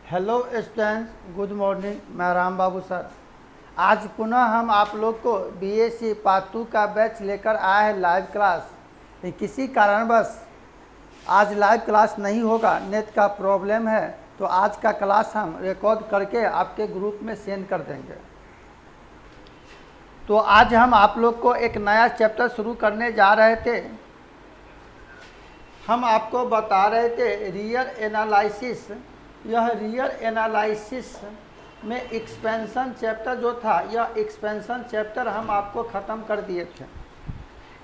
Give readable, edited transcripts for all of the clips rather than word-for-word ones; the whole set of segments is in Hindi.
Hello students, good morning. मैं राम बाबू सर। आज पुनः हम आप लोग को बीएससी पार्ट 2 का बैच लेकर आए हैं लाइव क्लास। किसी कारणवश आज लाइव क्लास नहीं होगा, नेट का प्रॉब्लम है, तो आज का क्लास हम रिकॉर्ड करके आपके ग्रुप में सेंड कर देंगे। तो आज हम आप लोग को एक नया चैप्टर शुरू करने जा रहे थे। हम आपको बता रहे थे रियल एनालिसिस। यह रियल एनालिसिस में एक्सपेंशन चैप्टर जो था, यह एक्सपेंशन चैप्टर हम आपको ख़त्म कर दिए थे।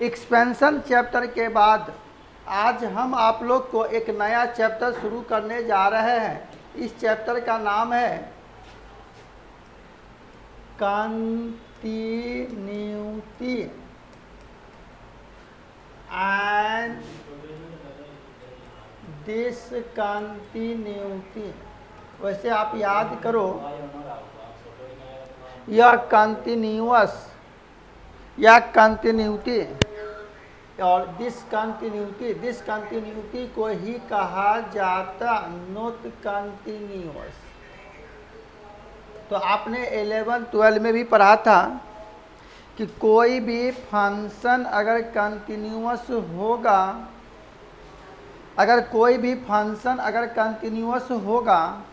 एक्सपेंशन चैप्टर के बाद आज हम आप लोग को एक नया चैप्टर शुरू करने जा रहे हैं। इस चैप्टर का नाम है कंटिन्यूटी एंड डिसकंटिन्यूटी। वैसे आप याद करो, यह कंटिन्यूअस या कंटिन्यूटी और डिसकंटिन्यूटी को ही कहा जाता नॉट कंटिन्यूअस। तो आपने 11-12 में भी पढ़ा था कि कोई भी फंक्शन अगर कंटिन्यूअस होगा, कंटिन्यूअस होगा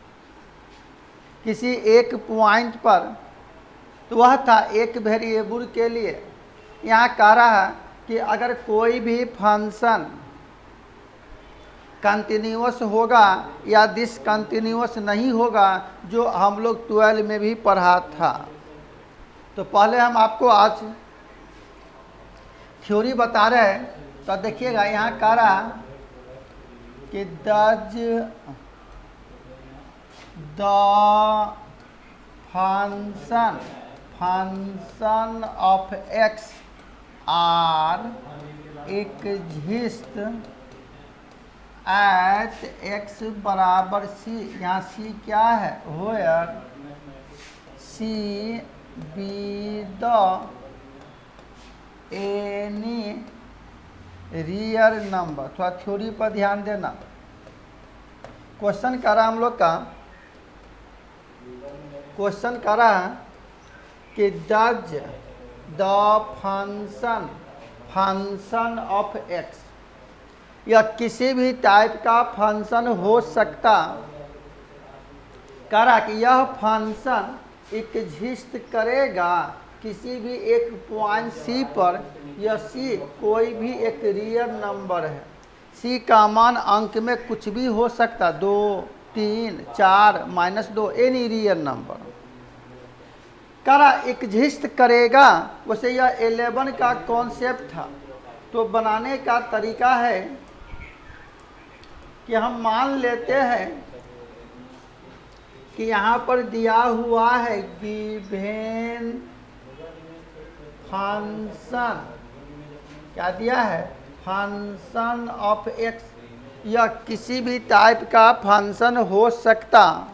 किसी एक पॉइंट पर, तो वह था एक वेरिएबल के लिए। यहाँ कह रहा है कि अगर कोई भी फंक्शन कंटिन्यूअस होगा या डिसकंटिन्यूअस नहीं होगा, जो हम लोग 12 में भी पढ़ा था। तो पहले हम आपको आज थ्योरी बता रहे हैं। तो देखिएगा, यहाँ कह रहा कि does the function of x are exist at x बराबर c। यहाँ c क्या है? where c be the any real number. थोड़ा थ्योरी पर ध्यान देना। क्वेश्चन कर रहा हम लोग का, क्वेश्चन कर रहा है कि does the function of x, या किसी भी टाइप का फंक्शन हो सकता। कह रहा कि यह फंक्शन एग्जिस्ट करेगा किसी भी एक पॉइंट सी पर। यह सी कोई भी एक रियल नंबर है। सी का मान अंक में कुछ भी हो सकता, 2, 3, 4, -2, एनी रियल नंबर। करा एग्जिस्ट करेगा। वैसे यह 11 का कॉन्सेप्ट था। तो बनाने का तरीका है कि हम मान लेते हैं कि यहाँ पर दिया हुआ है गिवेन फंक्शन। क्या दिया है? Function of x. यह किसी भी टाइप का फंक्शन हो सकता,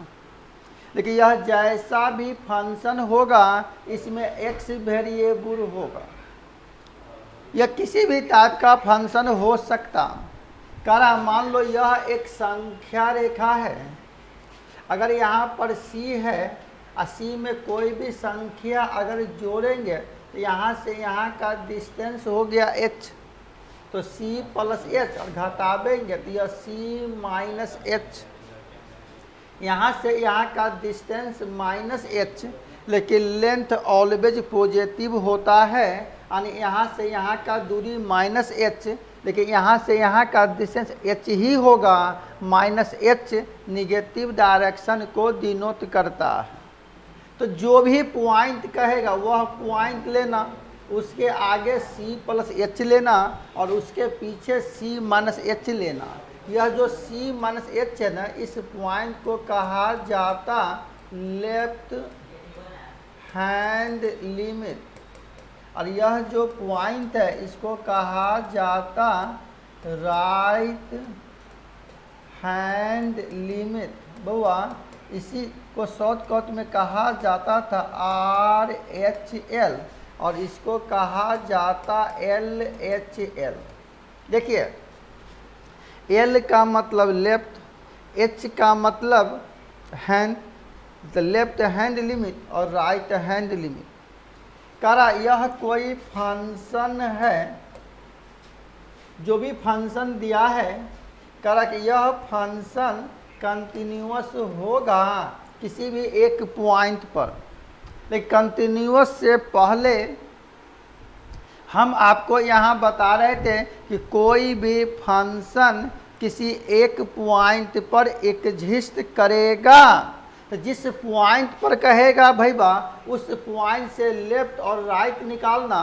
लेकिन यह जैसा भी फंक्शन होगा इसमें एक्स वेरिएबल होगा। यह किसी भी टाइप का फंक्शन हो सकता। करा मान लो यह एक संख्या रेखा है। अगर यहाँ पर सी है और सी में कोई भी संख्या अगर जोड़ेंगे तो यहाँ से यहाँ का डिस्टेंस हो गया h। तो c प्लस h और घटावेंगे तो यह c माइनस h। यहाँ से यहाँ का डिस्टेंस -h, लेकिन लेंथ ऑलवेज पॉजिटिव होता है। यानी यहाँ से यहाँ का दूरी -h, लेकिन यहाँ से यहाँ का डिस्टेंस h ही होगा। -h निगेटिव डायरेक्शन को डिनोट करता है। तो जो भी पॉइंट कहेगा वह पॉइंट लेना, उसके आगे c प्लस h लेना और उसके पीछे c माइनस h लेना। यह जो c माइनस h है ना, इस पॉइंट को कहा जाता लेफ्ट हैंड लिमिट, और यह जो पॉइंट है इसको कहा जाता राइट हैंड लिमिट। बउआ, इसी को शॉर्टकट में कहा जाता था RHL और इसको कहा जाता LHL। देखिए, L का मतलब लेफ्ट, H का मतलब hand, the left hand limit और राइट हैंड लिमिट। कह रहा यह कोई फंक्शन है, जो भी फंक्शन दिया है, कह रहा कि यह फंक्शन कंटिन्यूअस होगा किसी भी एक पॉइंट पर। लेकिन कंटिन्यूअस से पहले हम आपको यहाँ बता रहे थे कि कोई भी फंक्शन किसी एक पॉइंट पर एग्जिस्ट करेगा, तो जिस पॉइंट पर कहेगा भाई बा उस पॉइंट से लेफ्ट और राइट निकालना।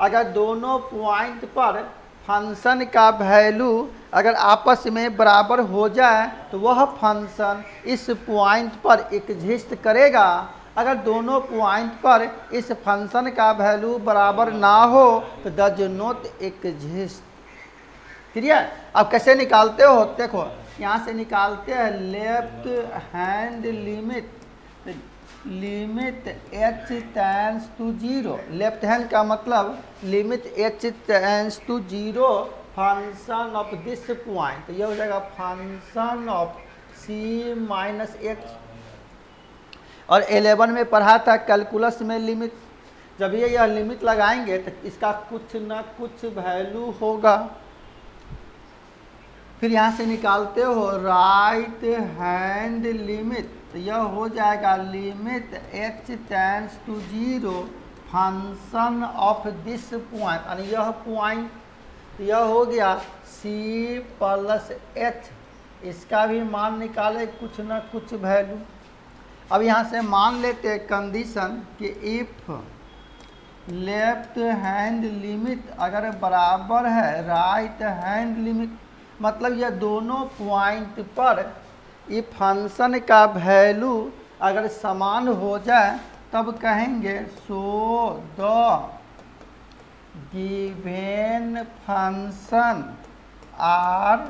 अगर दोनों पॉइंट पर फंक्शन का वैल्यू अगर आपस में बराबर हो जाए तो वह फंक्शन इस पॉइंट पर एग्जिस्ट करेगा। अगर दोनों पॉइंट पर इस फंक्शन का वैल्यू बराबर ना हो तो डज नॉट एग्जिस्ट। क्लियर? अब कैसे निकालते हो? देखो यहाँ से निकालते हैं left hand limit, limit h tends to 0। Left hand का मतलब limit h tends to 0 function of this point. यह हो जाएगा function of c minus x। और 11 में पढ़ा था कैलकुलस में लिमिट, जब ये यह लिमिट लगाएंगे तो इसका कुछ ना कुछ वैल्यू होगा। फिर यहाँ से निकालते हो राइट हैंड लिमिट, तो यह हो जाएगा limit h tends to 0 function of this point, यानी यह पॉइंट। यह हो गया c प्लस h, इसका भी मान निकाले कुछ ना कुछ वैल्यू। अब यहाँ से मान लेते कंडीशन कि इफ लेफ्ट हैंड लिमिट अगर बराबर है राइट हैंड लिमिट, मतलब यह दोनों पॉइंट पर ये फंक्शन का वैल्यू अगर समान हो जाए तब कहेंगे so the given function are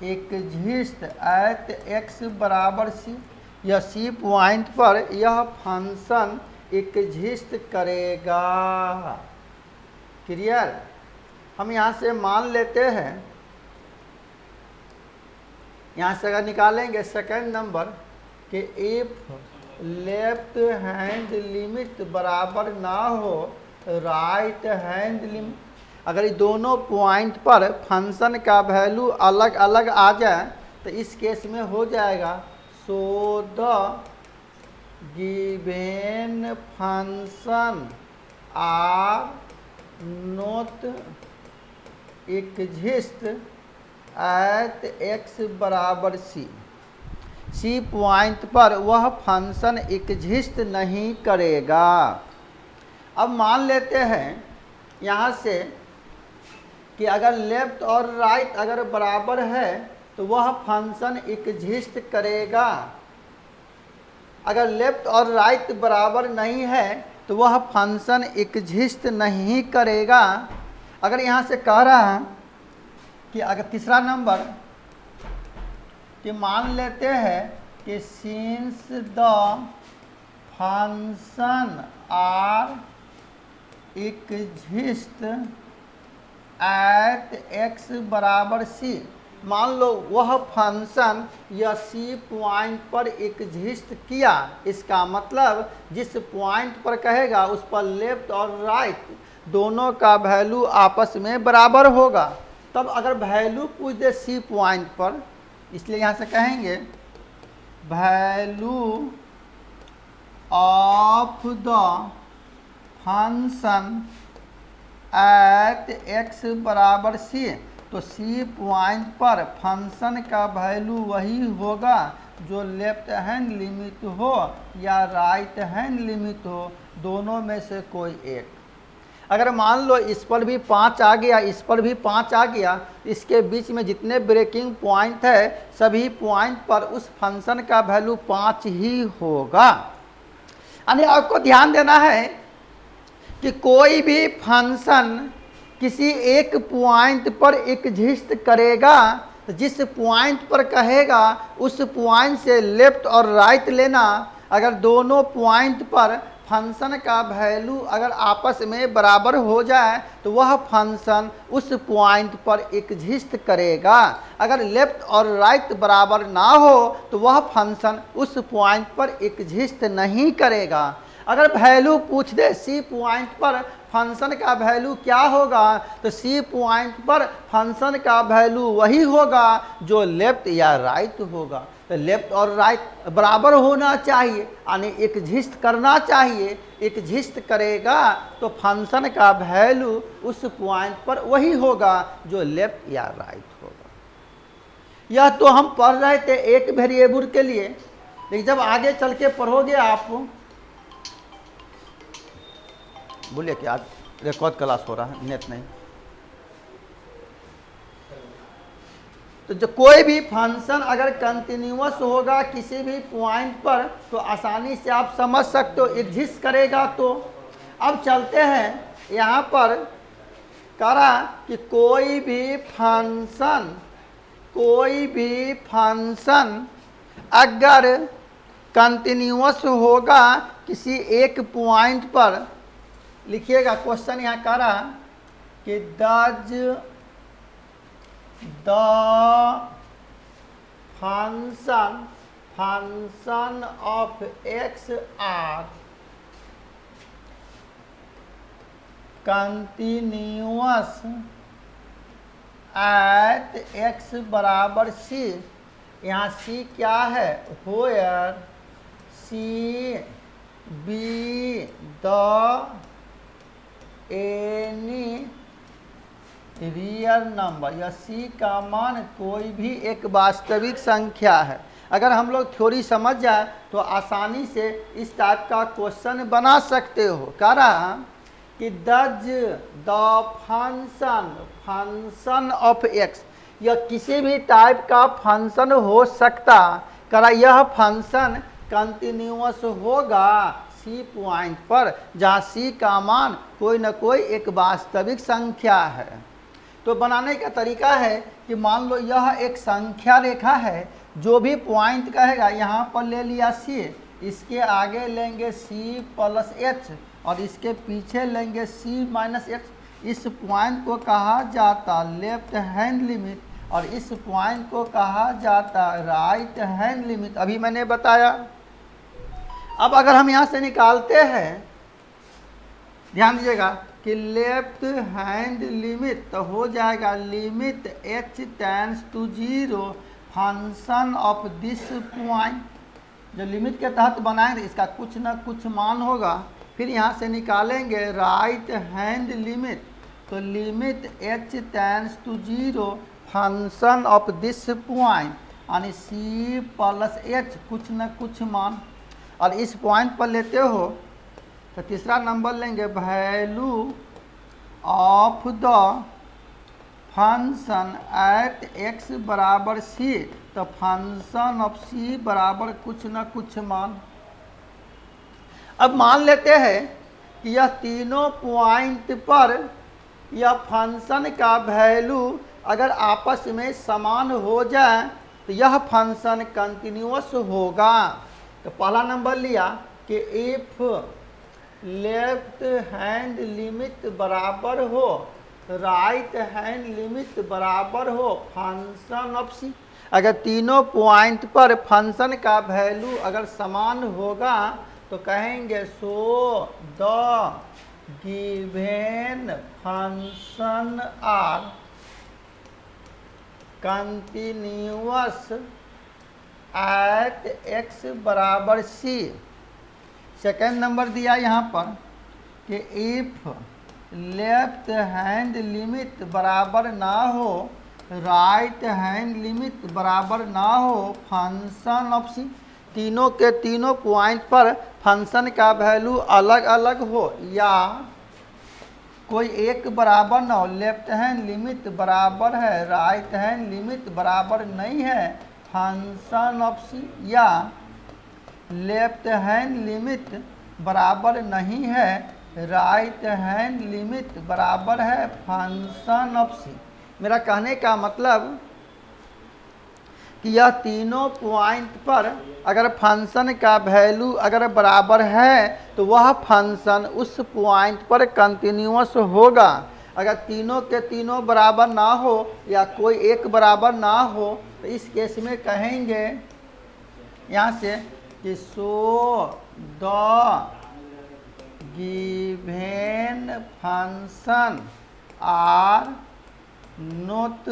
exist at x बराबर c। यह c पॉइंट पर यह फंक्शन एग्जिस्ट करेगा। क्लियर? हम यहाँ से मान लेते हैं, यहाँ से अगर निकालेंगे सेकंड नंबर कि इफ लेफ्ट हैंड लिमिट बराबर ना हो राइट हैंड लिमिट, अगर ये दोनों पॉइंट पर फंक्शन का वैल्यू अलग अलग आ जाए तो इस केस में हो जाएगा so the given function are not exist at x बराबर c। c पॉइंट पर वह फंक्शन एग्जिस्ट नहीं करेगा। अब मान लेते हैं यहाँ से कि अगर लेफ्ट और राइट अगर बराबर है तो वह फंक्शन एग्जिस्ट करेगा। अगर लेफ्ट और राइट बराबर नहीं है तो वह फंक्शन एग्जिस्ट नहीं करेगा। अगर यहाँ से कह रहा है कि अगर तीसरा नंबर कि मान लेते हैं कि since the function are exist at x बराबर c, मान लो वह फंक्शन यह c पॉइंट पर एग्जिस्ट किया। इसका मतलब जिस पॉइंट पर कहेगा उस पर लेफ्ट और राइट दोनों का वैल्यू आपस में बराबर होगा। तब अगर वैल्यू पूछ दे c पॉइंट पर, इसलिए यहाँ से कहेंगे value of the function at x बराबर c। तो c पॉइंट पर फंक्शन का वैल्यू वही होगा जो लेफ्ट हैंड लिमिट हो या राइट हैंड लिमिट हो, दोनों में से कोई एक। अगर मान लो इस पर भी 5 आ गया, इस पर भी 5 आ गया, इसके बीच में जितने ब्रेकिंग पॉइंट है सभी पॉइंट पर उस फंक्शन का वैल्यू 5 ही होगा। यानी आपको ध्यान देना है कि कोई भी फंक्शन किसी एक पॉइंट पर एग्जिस्ट करेगा, जिस पॉइंट पर कहेगा उस पॉइंट से लेफ्ट और राइट लेना। अगर दोनों पॉइंट पर फंक्शन का वैल्यू अगर आपस में बराबर हो जाए तो वह फंक्शन उस पॉइंट पर एग्जिस्ट करेगा। अगर लेफ्ट और राइट बराबर ना हो तो वह फंक्शन उस पॉइंट पर एग्जिस्ट नहीं करेगा। अगर वैल्यू पूछ दे सी पॉइंट पर फंक्शन का वैल्यू क्या होगा, तो सी पॉइंट पर फंक्शन का वैल्यू वही होगा जो लेफ्ट या राइट होगा। तो लेफ्ट और राइट बराबर होना चाहिए, यानी एग्जिस्ट करना चाहिए। एग्जिस्ट करेगा तो फंक्शन का वैल्यू उस पॉइंट पर वही होगा जो लेफ्ट या राइट होगा। यह तो हम पढ़ रहे थे एक वेरिएबल के लिए, लेकिन जब आगे चल के पढ़ोगे आप, बोलिए कि आज रिकॉर्ड क्लास हो रहा है, नेट नहीं, तो जो कोई भी फंक्शन अगर कंटिन्यूअस होगा किसी भी पॉइंट पर तो आसानी से आप समझ सकते हो एग्जिस्ट करेगा। तो अब चलते हैं यहाँ पर, करा कि कोई भी फंक्शन अगर कंटिन्यूअस होगा किसी एक पॉइंट पर, लिखिएगा क्वेश्चन यहाँ करा कि does the function of x are continuous at x बराबर सी। यहाँ सी क्या है, where C be the any real number, या सी का मान कोई भी एक वास्तविक संख्या है। अगर हम लोग थ्योरी समझ जाए तो आसानी से इस टाइप का क्वेश्चन बना सकते हो। कह रहा कि does the function of x, या किसी भी टाइप का फंक्शन हो सकता, करा यह फंक्शन कंटिन्यूअस होगा सी पॉइंट पर जहाँ सी का मान कोई न कोई एक वास्तविक संख्या है। तो बनाने का तरीका है कि मान लो यह एक संख्या रेखा है, जो भी पॉइंट कहेगा यहाँ पर ले लिया सी, इसके आगे लेंगे सी प्लस एच और इसके पीछे लेंगे सी माइनस एच। इस पॉइंट को कहा जाता लेफ्ट हैंड लिमिट और इस पॉइंट को कहा जाता राइट हैंड लिमिट, अभी मैंने बताया। अब अगर हम यहाँ से निकालते हैं, ध्यान दीजिएगा कि लेफ्ट हैंड लिमिट तो हो जाएगा limit h tends to 0 function of this point. जो लिमिट के तहत बनाएंगे इसका कुछ ना कुछ मान होगा। फिर यहाँ से निकालेंगे राइट हैंड लिमिट, तो limit h tends to 0 function of this point, यानी c प्लस h कुछ ना कुछ मान। और इस पॉइंट पर लेते हो तो तीसरा नंबर लेंगे value of the function at x बराबर सी, तो फंक्शन ऑफ सी बराबर कुछ न कुछ मान। अब मान लेते हैं कि यह तीनों पॉइंट पर यह फंक्शन का वैल्यू अगर आपस में समान हो जाए तो यह फंक्शन कंटिन्यूअस होगा। तो पहला नंबर लिया कि इफ लेफ्ट हैंड लिमिट बराबर हो राइट हैंड लिमिट बराबर हो फंक्शन ऑफ सी। अगर तीनों पॉइंट पर फंक्शन का वैल्यू अगर समान होगा तो कहेंगे so the given function are continuous at x बराबर सी। सेकेंड नंबर दिया यहाँ पर कि इफ लेफ्ट हैंड लिमिट बराबर ना हो राइट हैंड लिमिट बराबर ना हो फंक्शन ऑफ सी। तीनों के तीनों पॉइंट पर फंक्शन का वैल्यू अलग अलग हो या कोई एक बराबर ना हो, लेफ्ट हैंड लिमिट बराबर है राइट हैंड लिमिट बराबर नहीं है फंक्शन ऑफ सी, या लेफ्ट हैंड लिमिट बराबर नहीं है राइट हैंड लिमिट बराबर है फंक्शन ऑफ सी। मेरा कहने का मतलब कि यह तीनों पॉइंट पर अगर फंक्शन का वैल्यू अगर बराबर है तो वह फंक्शन उस पॉइंट पर कंटिन्यूअस होगा। अगर तीनों के तीनों बराबर ना हो या कोई एक बराबर ना हो तो इस केस में कहेंगे यहाँ से कि so the given function are not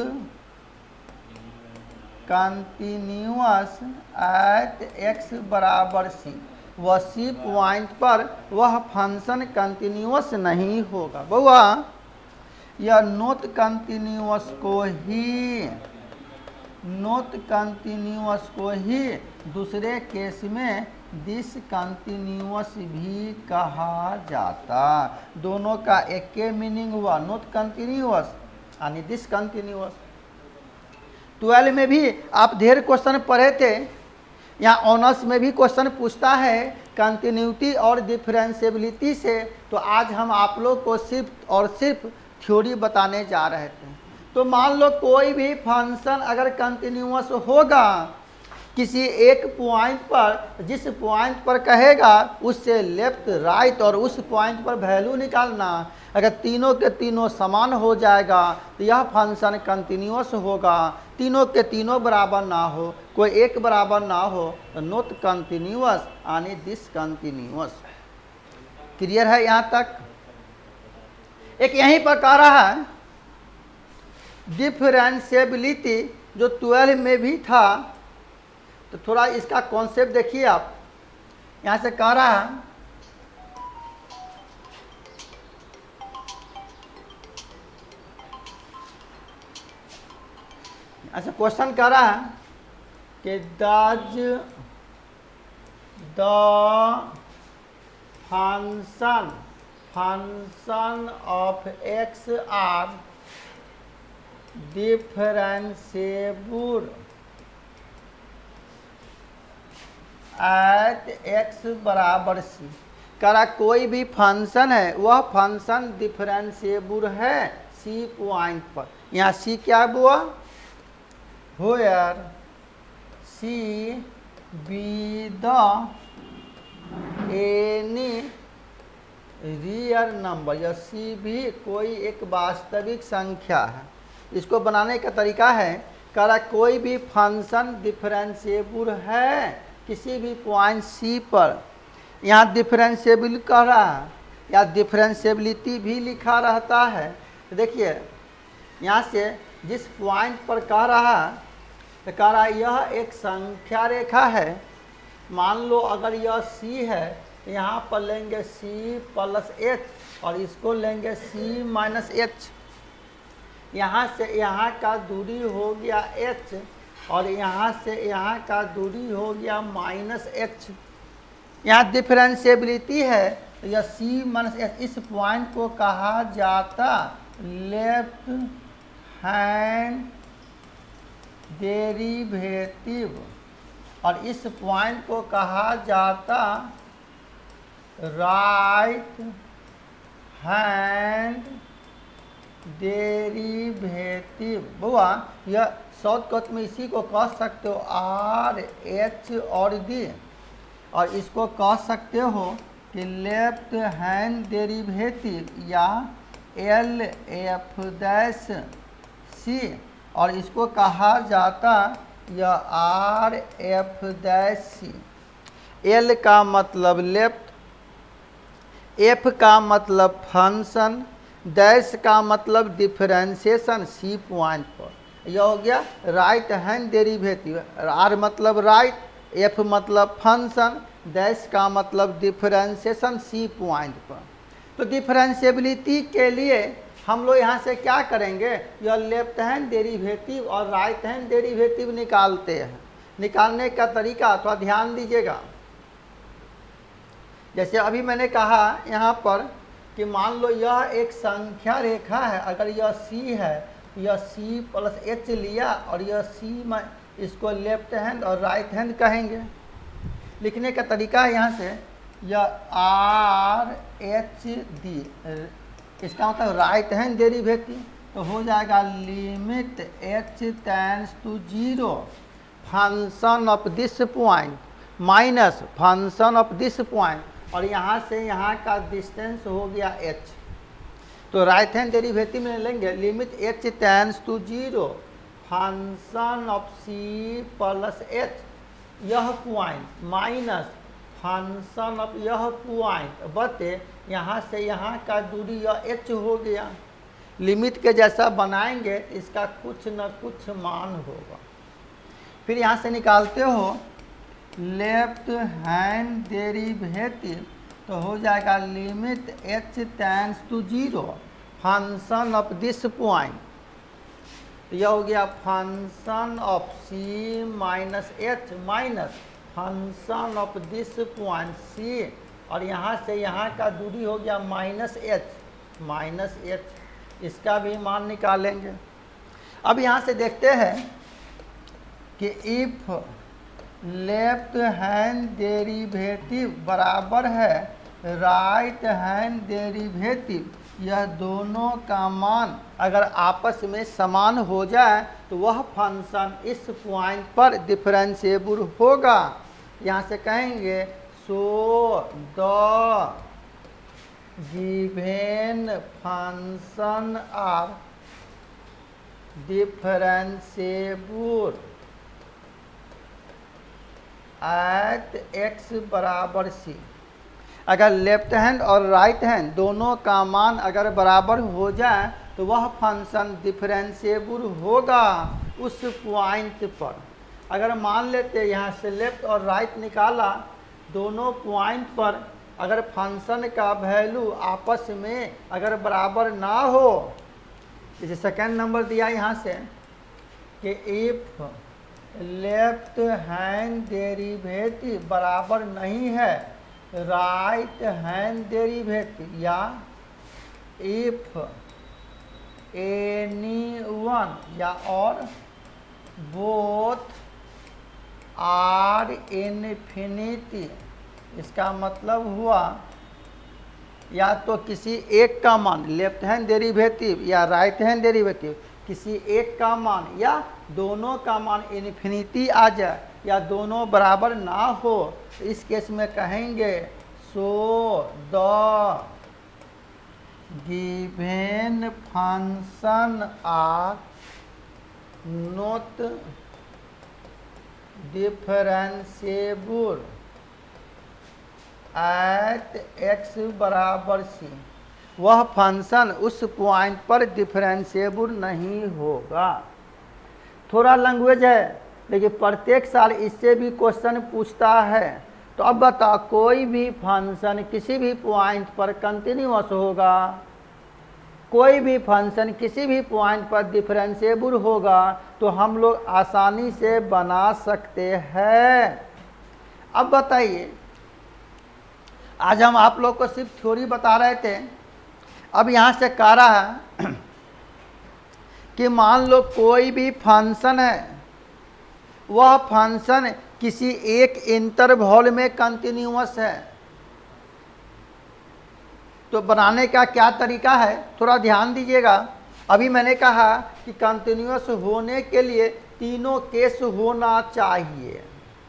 continuous at x बराबर सी। वह सी पॉइंट पर वह फंक्शन कंटिन्यूअस नहीं होगा। बउआ यह नॉट कंटिन्यूअस को ही दूसरे केस में डिसकंटिन्यूअस भी कहा जाता। दोनों का एक के मीनिंग हुआ, नॉट कंटिन्यूअस यानी डिसकंटिन्यूअस। 12 में भी आप ढेर क्वेश्चन पढ़े थे, यहाँ ऑनर्स में भी क्वेश्चन पूछता है कंटिन्यूटी और डिफरेंशिएबिलिटी से। तो आज हम आप लोग को सिर्फ और सिर्फ थ्योरी बताने जा रहे थे। तो मान लो कोई भी फंक्शन अगर कंटिन्यूअस होगा किसी एक पॉइंट पर, जिस पॉइंट पर कहेगा उससे लेफ्ट राइट और उस पॉइंट पर वैल्यू निकालना। अगर तीनों के तीनों समान हो जाएगा तो यह फंक्शन कंटिन्यूअस होगा। तीनों के तीनों बराबर ना हो, कोई एक बराबर ना हो तो नॉट कंटिन्यूअस यानी डिसकंटिन्यूअस। क्लियर है यहाँ तक? एक यहीं पर कह रहा है डिफरेंशिएबिलिटी जो 12 में भी था। तो थोड़ा इसका कॉन्सेप्ट देखिए आप, यहाँ से कह रहा है अच्छा क्वेश्चन कह रहा है कि does the function of x are differentiable at x बराबर सी। करा कोई भी फंक्शन है वह फंक्शन डिफरेंशिएबल है सी पॉइंट पर। यहाँ सी क्या हुआ? Where C be the any real number. या सी भी कोई एक वास्तविक संख्या है। इसको बनाने का तरीका है, करा कोई भी फंक्शन डिफरेंशिएबल है किसी भी पॉइंट सी पर। यहाँ डिफरेंशिएबल कह रहा है या डिफरेंशिएबिलिटी भी लिखा रहता है। देखिए यहाँ से जिस पॉइंट पर कह रहा है तो कह रहा है यह एक संख्या रेखा है। मान लो अगर यह सी है तो यहाँ पर लेंगे सी प्लस एच और इसको लेंगे सी माइनस एच। यहाँ से यहाँ का दूरी हो गया एच और यहाँ से यहाँ का दूरी हो गया माइनस एच। यहाँ डिफरेंशिएबिलिटी है तो यह सी माइनस एच। इस पॉइंट को कहा जाता लेफ्ट हैंड डेरिवेटिव और इस पॉइंट को कहा जाता राइट हैंड डेरिवेटिव। बुआ यह शॉर्टकट में इसी को कह सकते हो आर एच और डी, और इसको कह सकते हो कि लेफ्ट हैंड डेरिवेटिव या एल एफ डैश सी, और इसको कहा जाता यह R F dash C. L का मतलब लेफ्ट, एफ का मतलब फंक्शन, डैश का मतलब डिफरेंशिएशन सी पॉइंट पर। यह हो गया राइट हैंड डेरिवेटिव। आर मतलब राइट, एफ मतलब फंक्शन, डैश का मतलब डिफरेंशिएशन सी पॉइंट पर। तो डिफरेंशिएबिलिटी के लिए हम लोग यहाँ से क्या करेंगे, यह लेफ्ट हैंड डेरिवेटिव और राइट हैंड डेरिवेटिव निकालते हैं। निकालने का तरीका थोड़ा ध्यान दीजिएगा। जैसे अभी मैंने कहा यहाँ पर कि मान लो यह एक संख्या रेखा है। अगर यह सी है तो यह सी प्लस एच लिया और यह सी में इसको लेफ्ट हैंड और राइट हैंड कहेंगे। लिखने का तरीका है यहाँ से यह आर एच डी, इसका मतलब राइट हैंड डेरिवेटिव। तो हो जाएगा limit h tends to 0 function of this point minus function of this point, और यहाँ से यहाँ का डिस्टेंस हो गया h। तो राइट हैंड डेरिवेटिव में लेंगे limit h tends to 0 function of c plus h यह पॉइंट माइनस फंक्शन ऑफ यह पॉइंट बटे यहाँ से यहाँ का दूरी यह h हो गया। लिमिट के जैसा बनाएंगे तो इसका कुछ न कुछ मान होगा। फिर यहाँ से निकालते हो लेफ्ट हैंड डेरिवेटिव, तो हो जाएगा limit h tends to 0 function of this point, यह हो गया function of c minus h minus function of this point c, और यहाँ से यहाँ का दूरी हो गया माइनस h, इसका भी मान निकालेंगे। अब यहाँ से देखते हैं कि इफ लेफ्ट हैंड डेरिवेटिव बराबर है राइट हैंड डेरिवेटिव, यह दोनों का मान अगर आपस में समान हो जाए तो वह फंक्शन इस पॉइंट पर डिफरेंशिएबल होगा। यहाँ से कहेंगे so the given function are differentiable at x बराबर c। अगर लेफ्ट हैंड और राइट हैंड दोनों का मान अगर बराबर हो जाए तो वह फंक्शन डिफरेंशिएबल होगा उस पॉइंट पर। अगर मान लेते यहाँ से लेफ्ट और राइट निकाला, दोनों पॉइंट पर अगर फंक्शन का वैल्यू आपस में अगर बराबर ना हो, जैसे सेकेंड नंबर दिया यहाँ से कि इफ लेफ्ट हैंड डेरिवेटिव बराबर नहीं है राइट हैंड डेरिवेटिव, या इफ एनी वन या और बोथ आर इनफिनिटी, इसका मतलब हुआ या तो किसी एक का मान लेफ्ट हैंड डेरिवेटिव या राइट हैंड डेरिवेटिव किसी एक का मान या दोनों का मान इन्फिनिटी आ जाए या दोनों बराबर ना हो, तो इस केस में कहेंगे so the given function are not differentiable at x बराबर c, वह फंक्शन उस पॉइंट पर डिफरेंशिएबल नहीं होगा। थोड़ा लैंग्वेज है लेकिन प्रत्येक साल इससे भी क्वेश्चन पूछता है। तो अब बताओ कोई भी फंक्शन किसी भी पॉइंट पर कंटिन्यूअस होगा, कोई भी फंक्शन किसी भी पॉइंट पर डिफरेंशिएबल होगा तो हम लोग आसानी से बना सकते हैं। अब बताइए, आज हम आप लोग को सिर्फ थ्योरी बता रहे थे। अब यहाँ से कह रहा है कि मान लो कोई भी फंक्शन है, वह फंक्शन किसी एक इंटरवल में कंटिन्यूअस है, तो बनाने का क्या तरीका है थोड़ा ध्यान दीजिएगा। अभी मैंने कहा कि कंटिन्यूअस होने के लिए तीनों केस होना चाहिए।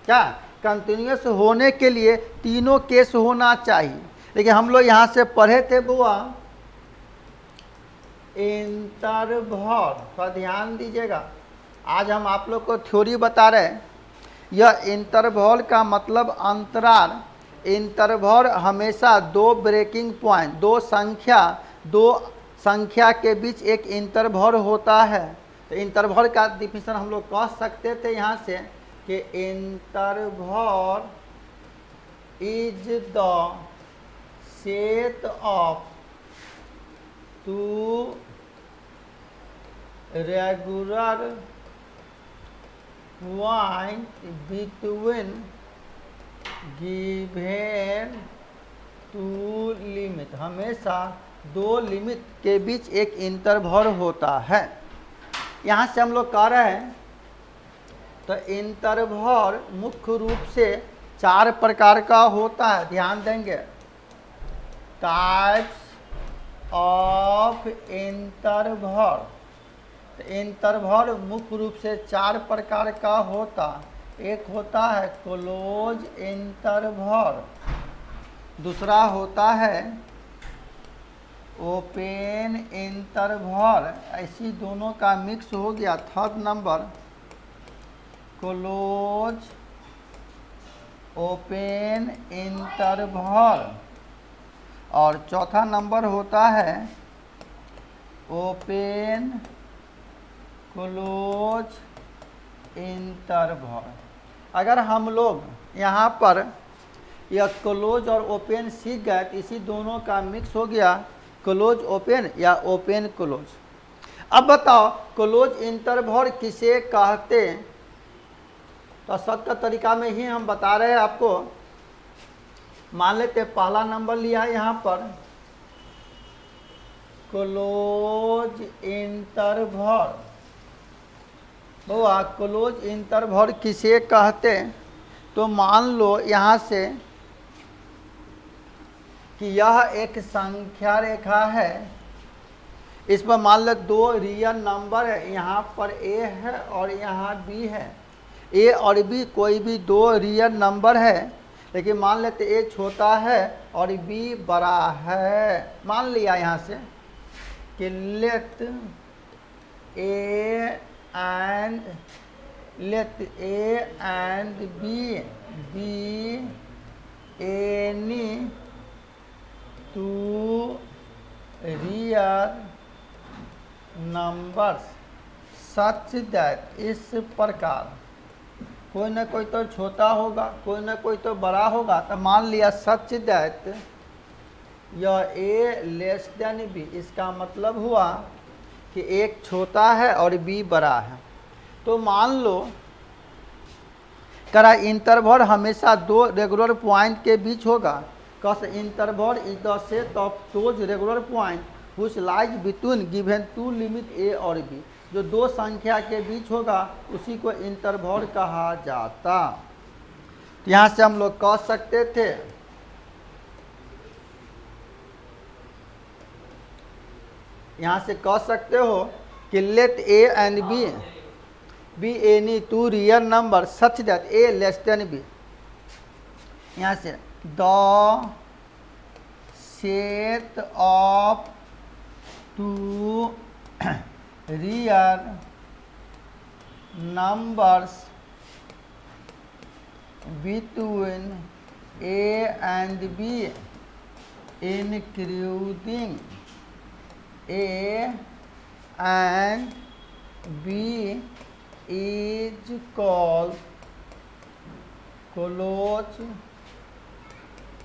क्या कंटिन्यूअस होने के लिए तीनों केस होना चाहिए, लेकिन हम लोग यहाँ से पढ़े थे बुआ इंटरवल, थोड़ा ध्यान दीजिएगा। आज हम आप लोग को थ्योरी बता रहे हैं। यह इंटरवल का मतलब अंतराल। इंटरवल हमेशा दो ब्रेकिंग पॉइंट, दो संख्या के बीच एक इंटरवल होता है। तो इंटरवल का डिफिनेशन हम लोग कह सकते थे यहाँ से कि interval is the set of two regular point between given two limit. हमेशा दो लिमिट के बीच एक इंटरवल होता है। यहाँ से हम लोग कह रहे हैं तो इंटरवल मुख्य रूप से 4 प्रकार का होता है, ध्यान देंगे। टाइप्स ऑफ इंटरवल, तो इंटरवल मुख्य रूप से 4 प्रकार का होता। एक होता है क्लोज इंटरवल, दूसरा होता है ओपन इंटरवल, ऐसी दोनों का मिक्स हो गया। Third number close open interval, और चौथा नंबर होता है ओपन क्लोज इंटरवल। अगर हम लोग यहाँ पर यह क्लोज और ओपन सीख गए तो इसी दोनों का मिक्स हो गया क्लोज ओपन या ओपन क्लोज। अब बताओ क्लोज इंटरवल किसे कहते? तो शॉर्टकट तरीका में ही हम बता रहे हैं आपको। मान लेते पहला नंबर लिया यहाँ पर क्लोज इंटरवल, तो क्लोज इंटरवल किसे कहते? तो मान लो यहाँ से कि यह एक संख्या रेखा है, इस पर मान लो 2 रियल नंबर है, यहाँ पर ए है और यहाँ बी है। ए और बी कोई भी 2 रियल नंबर है, लेकिन मान लेते ए छोटा है और बी बड़ा है। मान लिया यहाँ से कि let a and b be any 2 real numbers such that, इस प्रकार कोई ना कोई तो छोटा होगा, कोई ना कोई तो बड़ा होगा। तो मान लिया सच दैट यह ए लेस देन बी, इसका मतलब हुआ कि एक छोटा है और बी बड़ा है। तो मान लो करा इंटरवल हमेशा 2 रेगुलर पॉइंट के बीच होगा। Cause interval is the set of those regular point which lies between given 2 limit A और बी। जो 2 संख्या के बीच होगा उसी को इंटरवल कहा जाता। तो यहाँ से हम लोग कह सकते थे यहाँ से कह सकते हो कि let a and b any 2 real number such that a less than b. यहाँ से the set of 2 real numbers between A and b including a and b is called close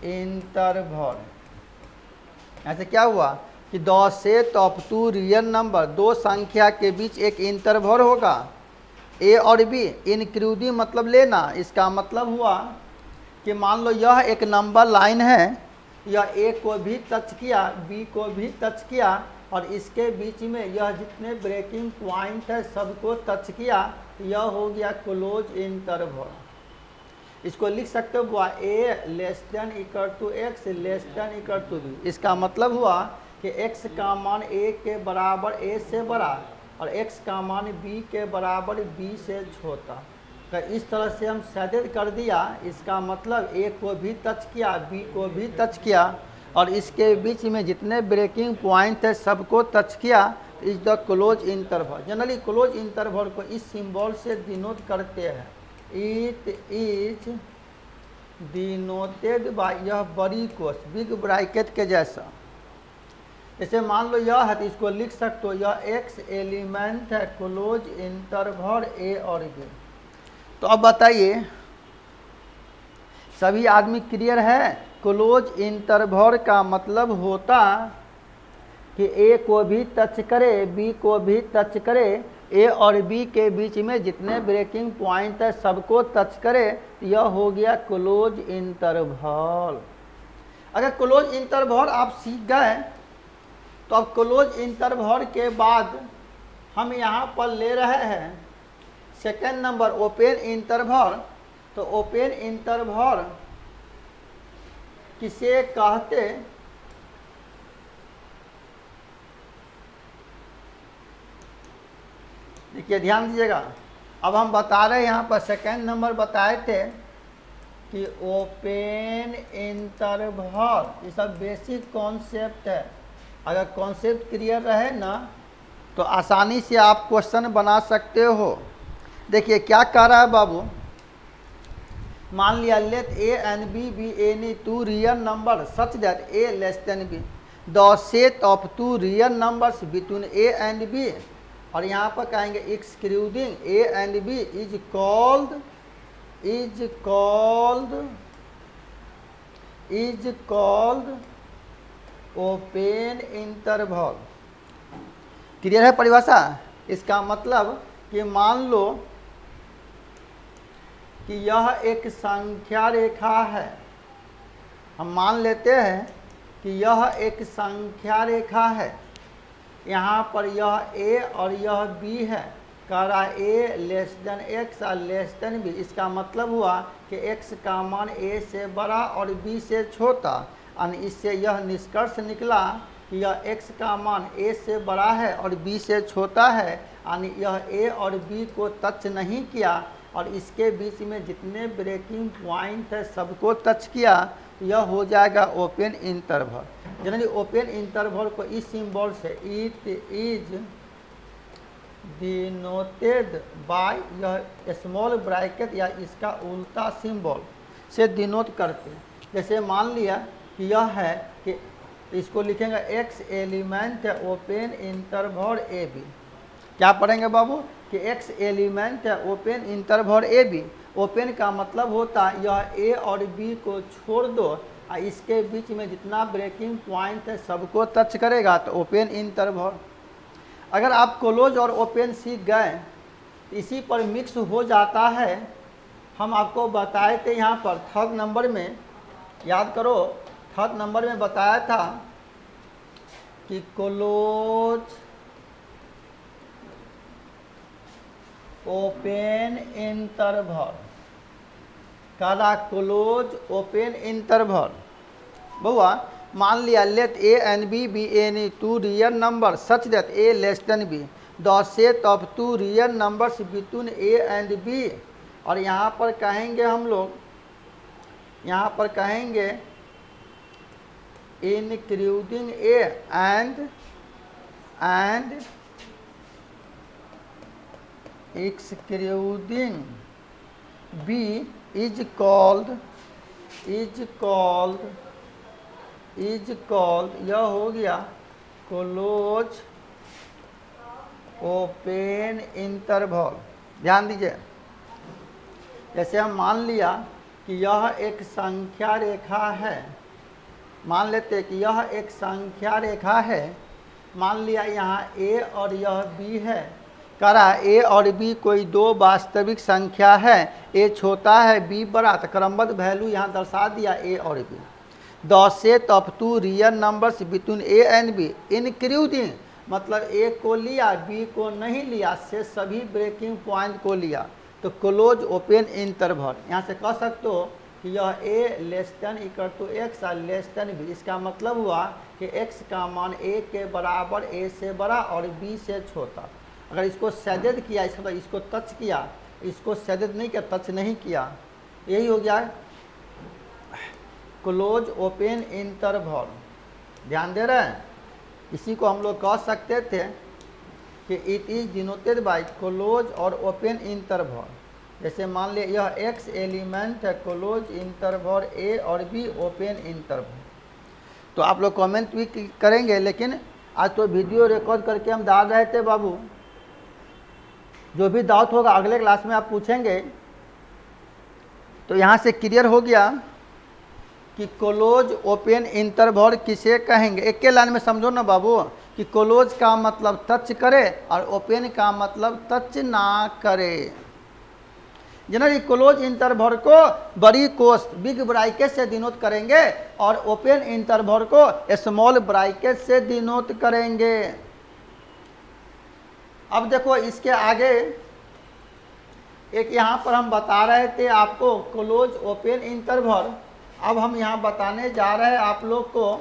interval. ऐसे क्या हुआ कि the set of 2 real number, 2 संख्या के बीच एक इंटरवल होगा ए और बी इंक्लूडिंग मतलब लेना। इसका मतलब हुआ कि मान लो यह एक नंबर लाइन है, यह ए को भी टच किया, बी को भी टच किया और इसके बीच में यह जितने ब्रेकिंग पॉइंट है सबको टच किया, यह हो गया क्लोज इंटरवल। इसको लिख सकते हो A less than equal to x less than equal to B. इसका मतलब हुआ कि x का मान a के बराबर a से बड़ा और x का मान b के बराबर b से छोटा। तो इस तरह से हम साबित कर दिया। इसका मतलब a को भी टच किया, b को भी टच किया और इसके बीच में जितने ब्रेकिंग पॉइंट है सबको टच किया। Is the close interval. Generally close interval को इस सिंबल से डिनोट करते हैं। इट इज डिनोटेड बाय, यह बड़ी कोस बिग ब्रैकेट के जैसा। जैसे मान लो यह है तो इसको लिख सकते हो यह x एलिमेंट है क्लोज इंटरवल ए और बी। तो अब बताइए सभी आदमी क्लियर है? क्लोज इंटरवल का मतलब होता कि ए को भी टच करे, बी को भी टच करे, ए और बी के बीच में जितने ब्रेकिंग पॉइंट है सबको टच करे, यह हो गया क्लोज इंटरवल। अगर क्लोज इंटरवल आप सीख गए तो अब क्लोज इंटरवल के बाद हम यहाँ पर ले रहे हैं सेकेंड नंबर ओपन इंटरवल। तो ओपन इंटरवल किसे कहते? देखिए ध्यान दीजिएगा। अब हम बता रहे हैं यहाँ पर सेकेंड नंबर बताए थे कि ओपन इंटरवल, ये सब बेसिक कॉन्सेप्ट है। अगर कॉन्सेप्ट क्लियर रहे ना तो आसानी से आप क्वेश्चन बना सकते हो। देखिए क्या कह रहा है बाबू, मान लिया let a and b be any two real number such that a less than b, the set of two real numbers between A and b, और यहाँ पर कहेंगे excluding a and b is called open interval. Clear है परिभाषा? इसका मतलब कि मान लो कि यह एक संख्या रेखा है, हम मान लेते हैं कि यह एक संख्या रेखा है, यहाँ पर यह a और यह b है, कह रहा a लेस देन x और लेस देन b। इसका मतलब हुआ कि x का मान a से बड़ा और b से छोटा, और इससे यह निष्कर्ष निकला कि यह x का मान a से बड़ा है और b से छोटा है, यानी यह a और b को टच नहीं किया और इसके बीच में जितने ब्रेकिंग पॉइंट है सबको टच किया, यह हो जाएगा open interval. Generally open interval को इस सिंबल से इट इज डिनोटेड बाय, यह स्मॉल ब्रैकेट या इसका उल्टा सिंबल से डिनोट करते हैं। जैसे मान लिया कि यह है कि इसको लिखेंगे x एलिमेंट है ओपन इंटरवल ए बी। क्या पढ़ेंगे बाबू कि x एलिमेंट है open interval a b. Open का मतलब होता है यह a और b को छोड़ दो और इसके बीच में जितना ब्रेकिंग पॉइंट है सबको टच करेगा, तो ओपन इंटरवल। अगर आप क्लोज और ओपन सीख गए तो इसी पर मिक्स हो जाता है। हम आपको बताए थे यहाँ पर थर्ड नंबर में, याद करो थर्ड नंबर में बताया था कि क्लोज ओपन इंटरवल, काला क्लोज ओपन इंटरवल। बउआ मान लिया let a and b be any two real number such that a less than b, the set of two real numbers between A and b, और यहाँ पर कहेंगे हम लोग, यहाँ पर कहेंगे including a and excluding b is called यह हो गया क्लोज ओपन इंटरवल। ध्यान दीजिए, जैसे हम मान लिया कि यह एक संख्या रेखा है, मान लेते कि यह एक संख्या रेखा है, मान लिया यहाँ a और यह b है, करा a और b कोई दो वास्तविक संख्या है, a छोटा है b बड़ा, तो क्रमबद्ध वैल्यू यहाँ दर्शा दिया a और b। The set of two real numbers between a and b including, मतलब a को लिया b को नहीं लिया, से सभी ब्रेकिंग पॉइंट को लिया, तो क्लोज ओपन इंटरवल। यहाँ से कह सकते हो कि यह a less than equal to x और लेस देन b। इसका मतलब हुआ कि x का मान a के बराबर, a से बड़ा और b से छोटा। अगर इसको सैडेड किया, इसका मतलब इसको टच किया, इसको सैडेड नहीं किया, टच नहीं किया, यही हो गया क्लोज ओपन इंटरवल। ध्यान दे रहे हैं? इसी को हम लोग कह सकते थे कि it is denoted by close और ओपन इंटरवल। जैसे मान लिया यह x एलिमेंट है क्लोज इंटरवल ए और b ओपन इंटरवल। तो आप लोग कमेंट भी करेंगे, लेकिन आज तो वीडियो रिकॉर्ड करके हम डाल रहे थे बाबू, जो भी डाउट होगा अगले क्लास में आप पूछेंगे। तो यहाँ से क्लियर हो गया कि क्लोज ओपन इंटरवल किसे कहेंगे। एक के लाइन में समझो ना बाबू कि क्लोज का मतलब टच करे और ओपन का मतलब टच ना करे। जनरली क्लोज इंटरवल को बड़ी कोष्ठ बिग ब्रैकेट से डिनोट करेंगे और ओपन इंटरवल को स्मॉल ब्रैकेट से डिनोट करेंगे। अब देखो इसके आगे एक यहाँ पर हम बता रहे थे आपको क्लोज ओपन इंटरवल। अब हम यहाँ बताने जा रहे हैं आप लोग को,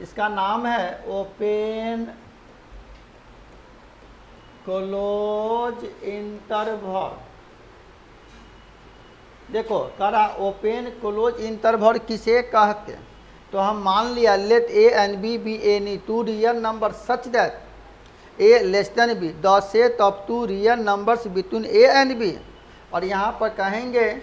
इसका नाम है ओपन क्लोज इंटरवल। देखो करा ओपन क्लोज इंटरवल किसे कहते हैं? तो हम मान लिया let a and b any two real number such that a less than b, the set of two real numbers between A and b. और यहाँ पर कहेंगे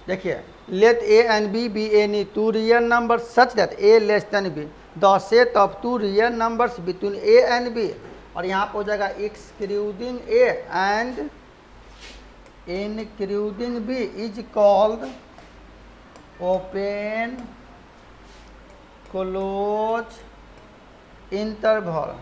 देखिए let a and b any two real number such that a less than b, the set of two real numbers between A and b. और यहाँ पर हो जाएगा excluding a and including b is called open close interval.